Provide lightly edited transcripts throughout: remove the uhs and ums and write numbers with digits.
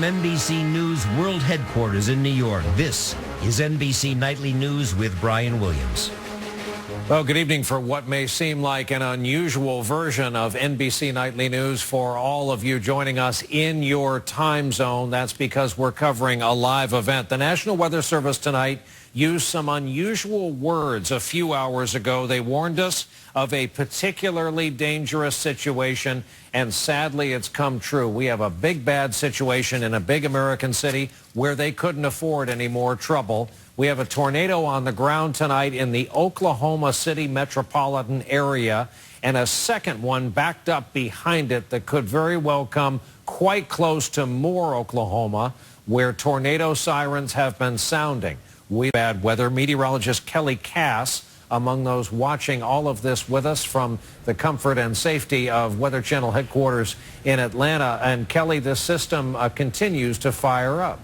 NBC News World Headquarters in New York, this is NBC Nightly News with Brian Williams. Well, good evening for what may seem like an unusual version of NBC Nightly News for all of you joining us in your time zone. That's because we're covering a live event. The National Weather Service tonight used some unusual words a few hours ago. They warned us of a particularly dangerous situation, and sadly it's come true. We have a big bad situation in a big American city where they couldn't afford any more trouble. We have a tornado on the ground tonight in the Oklahoma City metropolitan area, and a second one backed up behind it that could very well come quite close to Moore, Oklahoma, where tornado sirens have been sounding. We've had weather meteorologist Kelly Cass among those watching all of this with us from the comfort and safety of Weather Channel headquarters in Atlanta. And Kelly, this system continues to fire up.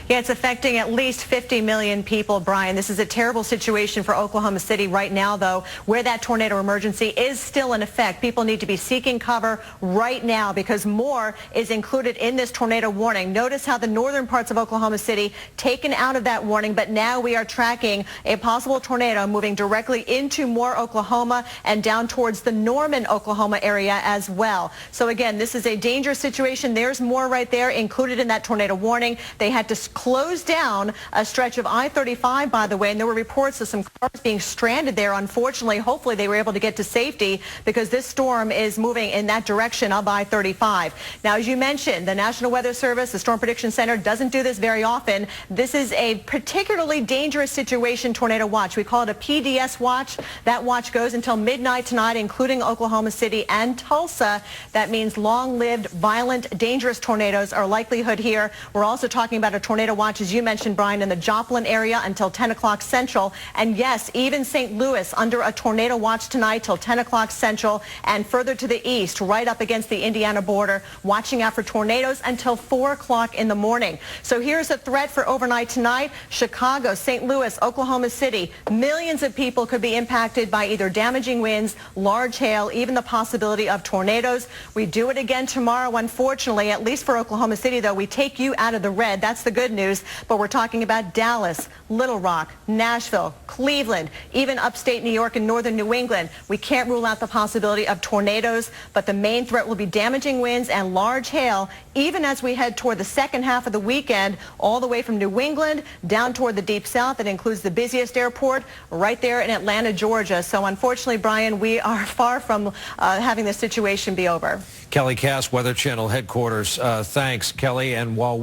Yeah, it's affecting at least 50 million people, Brian. This is a terrible situation for Oklahoma City right now, though, where that tornado emergency is still in effect. People need to be seeking cover right now because more is included in this tornado warning. Notice how the northern parts of Oklahoma City taken out of that warning, but now we are tracking a possible tornado moving directly into Moore, Oklahoma, and down towards the Norman, Oklahoma area as well. So again, this is a dangerous situation. There's more right there included in that tornado warning. They had to close down a stretch of I-35, by the way, and there were reports of some cars being stranded there. Unfortunately, hopefully they were able to get to safety because this storm is moving in that direction of I-35. Now, as you mentioned, the National Weather Service, the Storm Prediction Center, doesn't do this very often. This is a particularly dangerous situation tornado watch. We call it a PDS watch. That watch goes until midnight tonight, including Oklahoma City and Tulsa. That means long-lived, violent, dangerous tornadoes are likelihood here. We're also talking about a tornado watch, as you mentioned, Brian, in the Joplin area until 10 o'clock Central. And yes, even St. Louis under a tornado watch tonight till 10 o'clock Central, and further to the east, right up against the Indiana border, watching out for tornadoes until 4 o'clock in the morning. So here's a threat for overnight tonight. Chicago, St. Louis, Oklahoma City. Millions of people could be impacted by either damaging winds, large hail, even the possibility of tornadoes. We do it again tomorrow, unfortunately, at least for Oklahoma City, though. We take you out of the red. That's the good news, but we're talking about Dallas, Little Rock, Nashville, Cleveland, even upstate New York and northern New England. We can't rule out the possibility of tornadoes, but the main threat will be damaging winds and large hail, even as we head toward the second half of the weekend, all the way from New England down toward the deep south. That includes the busiest airport right there in Atlanta, Georgia. So unfortunately, Brian, we are far from having this situation be over. Kelly Cass, Weather Channel headquarters. Thanks, Kelly. And while